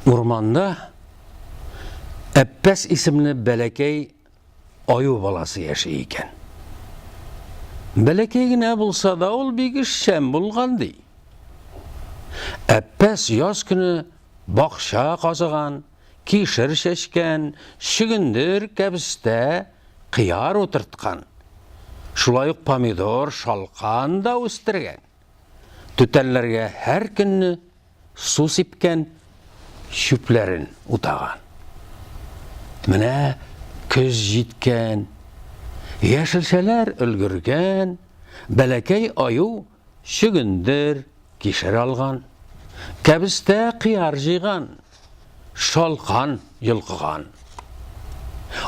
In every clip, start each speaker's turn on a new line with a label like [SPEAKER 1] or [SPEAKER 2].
[SPEAKER 1] Ormanda Əppəs isimli bələkəy ayı balası yaşayırken. Bələkəy ne bulsa da ol bir şən bulğandı. Əppəs yaz günü bakşa qazıgan, kişir şeşken, şigündir kəbistə qiyar oturtkan. Şulayıq pomidor, şalqan da üstürgen. Tütellerge her günü su sipken, şüplerin utağan. Mine köz jitken, yeşilçeler ülgürgen, bələkəy ayı şigündir kişir algan. Kəbistə qiyar jıygan, şalqan yılqıgan.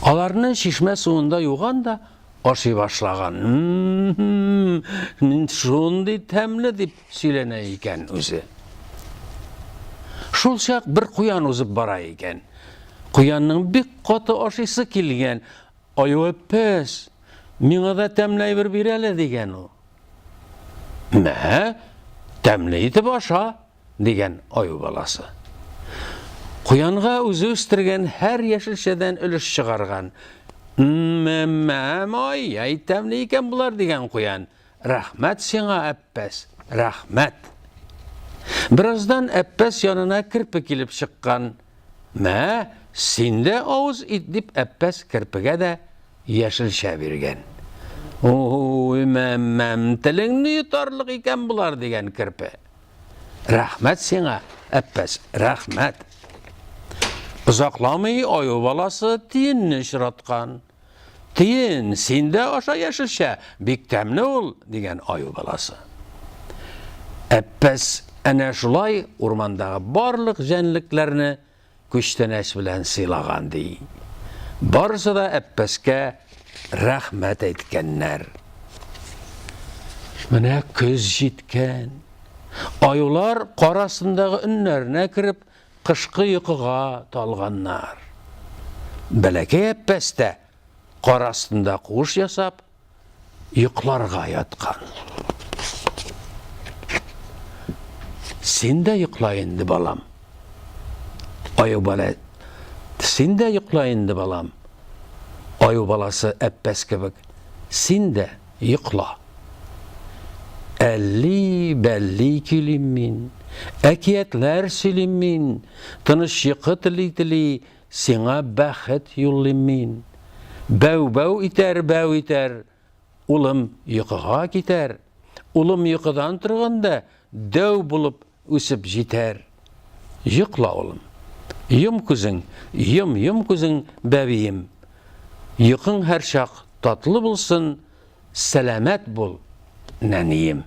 [SPEAKER 1] Alarını şişme suunda yuğan da aşı başlagan. Şundi təmli dip söyleneyken özü. Şulşaq bir kuyan uzub barayken. Kuyanның bir qatı aşısı kilgen. Ayı Əppəs, mine da təmley bir birele degen o. Me, təmleydi başa degen ayı balası. Kuyanğa özü üstürgen her yeşilçeden ölüş çıkargan. Ay təmleyken bular degen kuyan. Rahmet sana Əppəs, rahmet. Birazdan Əppəs yanına kirpi kilip çıkkan. Sinde ağız idip Əppəs kirpige de yeşilçe vergen. Tilingni yutarlık iken bular degen kirpi. Rahmet sana Əppəs, rahmet. Uzaklamay ayı balası tiyinni şıratkan. Tiyin, sinde aşa yeşilçe, bik temli ol, degen ayı balası. Əppəs ene şulay ormandağı barlık jenliklerini güçteneş bilen silagan dey. Barısı da Əppəs'ke rahmet etkenler. Mine köz jitken, ayılar qarasındağı ünlerine kirip kışkı yıkıga talganlar. Bələkəy Əppəs de qarasında kuş yasap, yıklarga yatkan. Sen de yıklayındı balam. Ayı bala, sen de yıklayındı balam. Ayı balası Əppəs kebek, sen de yıkla. Belli kilimmin, ekiyetler silimmin, tınış yıkı tili, sana bəxet yollimmin. Bəv iter, ulum yıkığa gider. Ulum yıkıdan turganda, döv bulup üsüp jiter. Yıkla oğlum. Yum kuzun bəviyim. Yıkın her şak tatlı bulsun, selamet bul, neniyim.